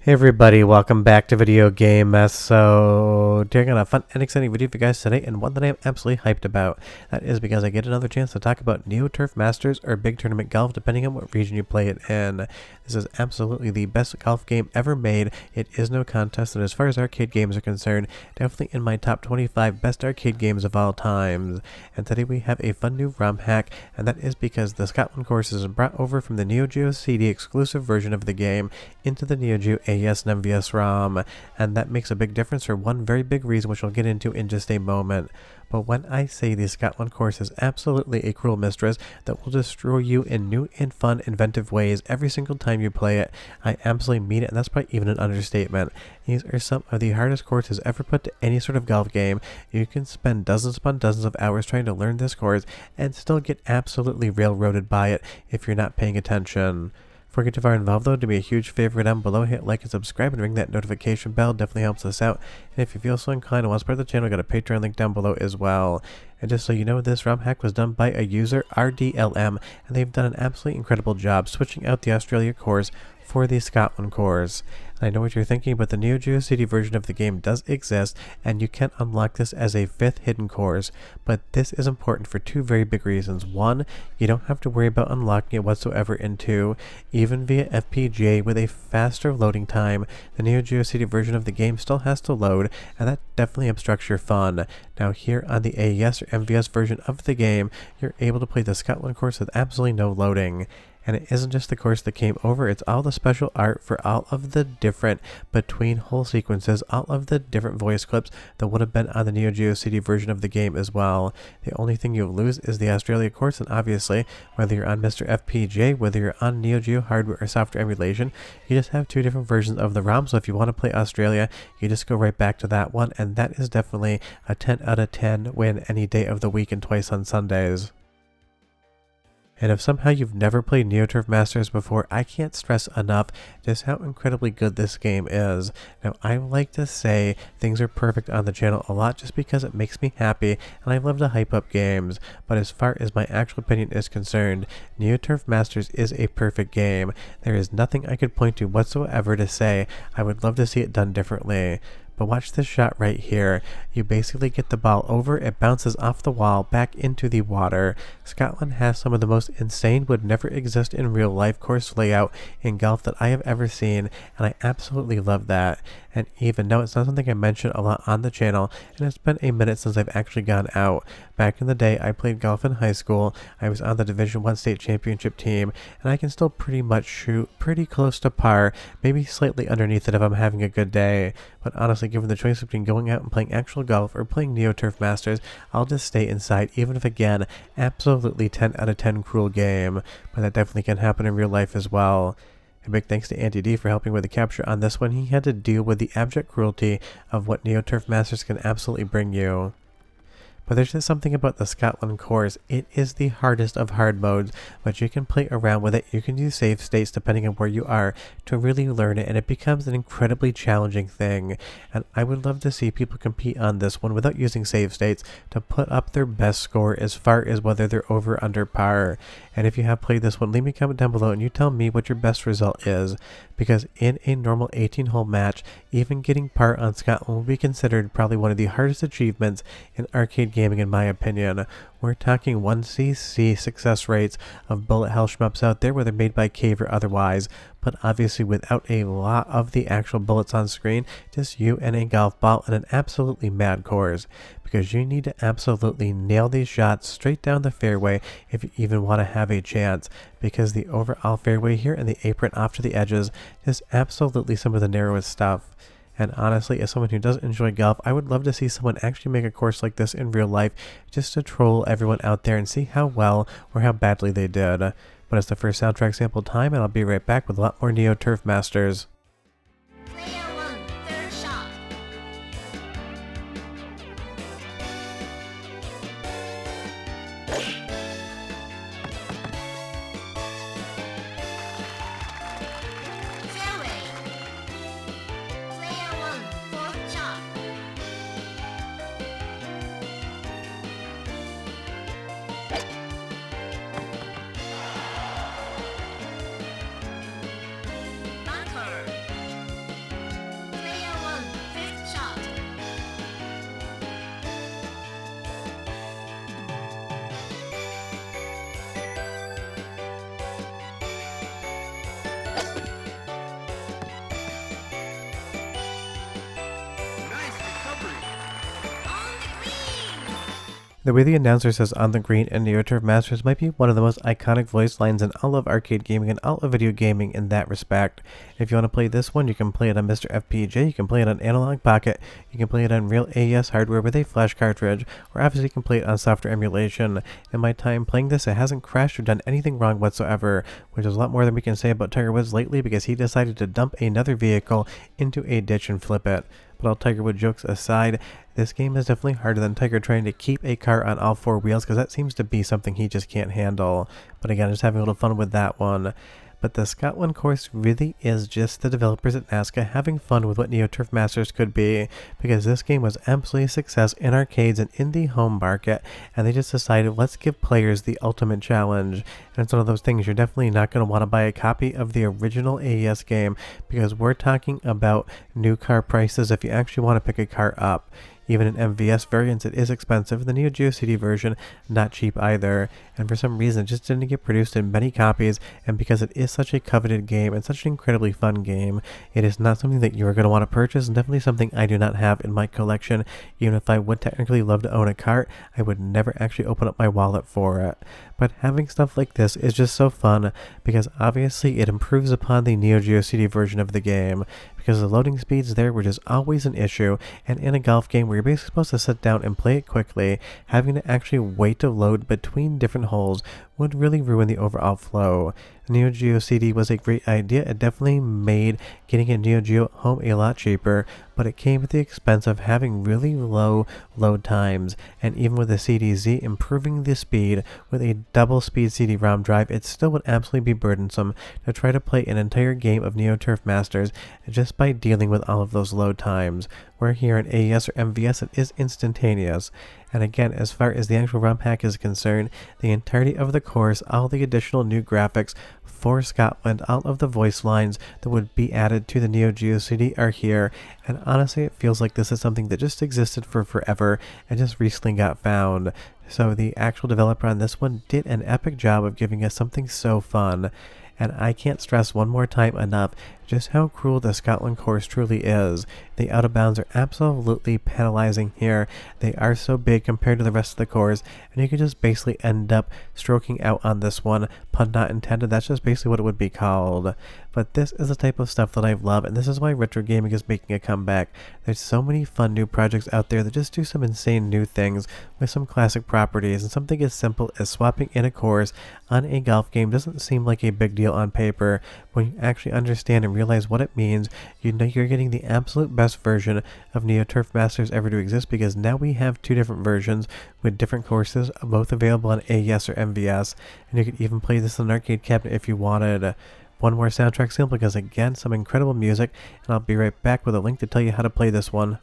Hey everybody, welcome back to Video Game Mess. So, taking a fun and exciting video for you guys today, and one that I am absolutely hyped about. That is because I get another chance to talk about Neo Turf Masters or Big Tournament Golf, depending on what region you play it in. This is absolutely the best golf game ever made. It is no contest, and as far as arcade games are concerned, definitely in my top 25 best arcade games of all time. And today we have a fun new ROM hack, and that is because the Scotland course is brought over from the Neo Geo CD exclusive version of the game into the Neo Geo AES and MVS ROM, and that makes a big difference for one very big reason, which I'll get into in just a moment. But when I say the Scotland course is absolutely a cruel mistress that will destroy you in new and fun, inventive ways every single time you play it, I absolutely mean it, and that's probably even an understatement. These are some of the hardest courses ever put to any sort of golf game. You can spend dozens upon dozens of hours trying to learn this course and still get absolutely railroaded by it if you're not paying attention. Before we get too far involved though, do me a huge favor down below, hit like and subscribe and ring that notification bell, definitely helps us out. And if you feel so inclined and want to support the channel, I got a Patreon link down below as well. And just so you know, this ROM hack was done by a user, RDLM, and they've done an absolutely incredible job switching out the Australia course for the Scotland course. And I know what you're thinking, but the Neo Geo CD version of the game does exist, and you can unlock this as a 5th hidden course. But this is important for two very big reasons. One, you don't have to worry about unlocking it whatsoever, and two, even via FPGA with a faster loading time, the Neo Geo CD version of the game still has to load, and that definitely obstructs your fun. Now here on the AES or MVS version of the game, you're able to play the Scotland course with absolutely no loading. And it isn't just the course that came over, it's all the special art for all of the different between hole sequences, all of the different voice clips that would have been on the Neo Geo CD version of the game as well. The only thing you'll lose is the Australia course, and obviously, whether you're on Mr. FPGA, whether you're on Neo Geo hardware or software emulation, you just have two different versions of the ROM, so if you want to play Australia, you just go right back to that one, and that is definitely a 10 out of 10 win any day of the week and twice on Sundays. And if somehow you've never played Neo Turf Masters before, I can't stress enough just how incredibly good this game is. Now, I like to say things are perfect on the channel a lot just because it makes me happy, and I love to hype up games. But as far as my actual opinion is concerned, Neo Turf Masters is a perfect game. There is nothing I could point to whatsoever to say I would love to see it done differently. But watch this shot right here. You basically get the ball over, it bounces off the wall back into the water. Scotland has some of the most insane, would never exist in real life course layout in golf that I have ever seen, and I absolutely love that. And even though it's not something I mention a lot on the channel, and it's been a minute since I've actually gone out. Back in the day, I played golf in high school, I was on the Division I state championship team, and I can still pretty much shoot pretty close to par, maybe slightly underneath it if I'm having a good day. But honestly, given the choice between going out and playing actual golf or playing Neo Turf Masters, I'll just stay inside, even if again, absolutely 10 out of 10 cruel game. But that definitely can happen in real life as well. A big thanks to Andy D for helping with the capture on this one. He had to deal with the abject cruelty of what Neo Turf Masters can absolutely bring you. But there's just something about the Scotland course. It is the hardest of hard modes, but you can play around with it. You can use save states depending on where you are to really learn it, and it becomes an incredibly challenging thing. And I would love to see people compete on this one without using save states to put up their best score as far as whether they're over or under par. And if you have played this one, leave me a comment down below and you tell me what your best result is. Because in a normal 18-hole match, even getting par on Scotland will be considered probably one of the hardest achievements in arcade gaming in my opinion. We're talking 1cc success rates of bullet hell shmups out there, whether made by Cave or otherwise, but obviously without a lot of the actual bullets on screen, just you and a golf ball and an absolutely mad course. Because you need to absolutely nail these shots straight down the fairway if you even want to have a chance, because the overall fairway here and the apron off to the edges is absolutely some of the narrowest stuff. And honestly, as someone who doesn't enjoy golf, I would love to see someone actually make a course like this in real life just to troll everyone out there and see how well or how badly they did. But it's the first soundtrack sample time, and I'll be right back with a lot more Neo Turf Masters. Bunker. The way the announcer says "on the green" in Neo Turf Masters might be one of the most iconic voice lines in all of arcade gaming and all of video gaming in that respect. If you want to play this one, you can play it on Mr. FPGA, you can play it on Analog Pocket, you can play it on real AES hardware with a flash cartridge, or obviously you can play it on software emulation. In my time playing this, it hasn't crashed or done anything wrong whatsoever, which is a lot more than we can say about Tiger Woods lately because he decided to dump another vehicle into a ditch and flip it. But all Tiger Woods jokes aside, this game is definitely harder than Tiger trying to keep a car on all four wheels because that seems to be something he just can't handle. But again, just having a little fun with that one. But the Scotland course really is just the developers at NASCA having fun with what Neo Turf Masters could be, because this game was absolutely a success in arcades and in the home market, and they just decided, let's give players the ultimate challenge. And it's one of those things you're definitely not going to want to buy a copy of the original AES game, because we're talking about new car prices if you actually want to pick a car up. Even in MVS variants, it is expensive. The Neo Geo CD version, not cheap either. And for some reason, it just didn't get produced in many copies. And because it is such a coveted game and such an incredibly fun game, it is not something that you are going to want to purchase. And definitely something I do not have in my collection. Even if I would technically love to own a cart, I would never actually open up my wallet for it. But having stuff like this is just so fun because obviously it improves upon the Neo Geo CD version of the game, because the loading speeds there were just always an issue, and in a golf game where you're basically supposed to sit down and play it quickly, having to actually wait to load between different holes would really ruin the overall flow. Neo Geo CD was a great idea. It definitely made getting a Neo Geo at home a lot cheaper, but it came at the expense of having really low load times, and even with the CDZ improving the speed with a double speed CD-ROM drive, it still would absolutely be burdensome to try to play an entire game of Neo Turf Masters just by dealing with all of those load times, where here in AES or MVS it is instantaneous. And again, as far as the actual ROM pack is concerned, the entirety of the course, all the additional new graphics for Scotland, all of the voice lines that would be added to the Neo Geo CD are here, and honestly it feels like this is something that just existed for forever and just recently got found. So the actual developer on this one did an epic job of giving us something so fun. And I can't stress one more time enough just how cruel the Scotland course truly is. The out of bounds are absolutely penalizing here. They are so big compared to the rest of the course, and you can just basically end up stroking out on this one. Pun not intended, that's just basically what it would be called. But this is the type of stuff that I love, and this is why retro gaming is making a comeback. There's so many fun new projects out there that just do some insane new things with some classic properties, and something as simple as swapping in a course on a golf game doesn't seem like a big deal on paper. When you actually understand and realize what it means, you know you're getting the absolute best version of Neo Turf Masters ever to exist, because now we have two different versions with different courses, both available on AES or MVS, and you could even play this in an arcade cabinet if you wanted. One more soundtrack sample because again, some incredible music, and I'll be right back with a link to tell you how to play this one.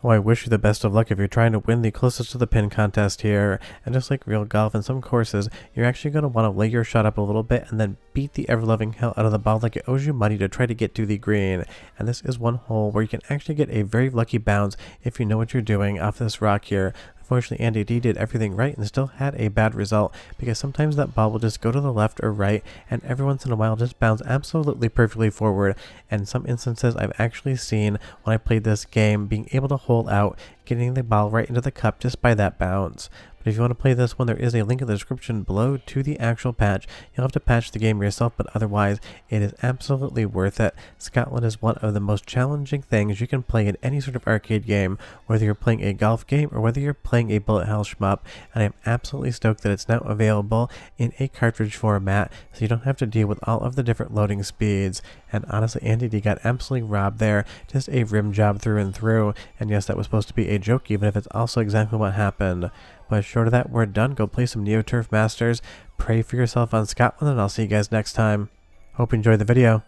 Well, I wish you the best of luck if you're trying to win the closest to the pin contest here. And just like real golf in some courses, you're actually going to want to lay your shot up a little bit and then beat the ever-loving hell out of the ball like it owes you money to try to get to the green. And this is one hole where you can actually get a very lucky bounce if you know what you're doing off this rock here. Unfortunately, Andy D did everything right and still had a bad result, because sometimes that ball will just go to the left or right, and every once in a while just bounce absolutely perfectly forward. And in some instances, I've actually seen when I played this game being able to hole out, getting the ball right into the cup just by that bounce. But if you want to play this one, there is a link in the description below to the actual patch. You'll have to patch the game yourself, but otherwise, it is absolutely worth it. Scotland is one of the most challenging things you can play in any sort of arcade game, whether you're playing a golf game or whether you're playing a bullet hell shmup, and I'm absolutely stoked that it's now available in a cartridge format, so you don't have to deal with all of the different loading speeds. And honestly, Andy D got absolutely robbed there, just a rim job through and through, and yes, that was supposed to be a joke, even if it's also exactly what happened. But short of that, we're done. Go play some Neo Turf Masters, pray for yourself on Scotland, and I'll see you guys next time. Hope you enjoyed the video.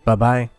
Bye-bye.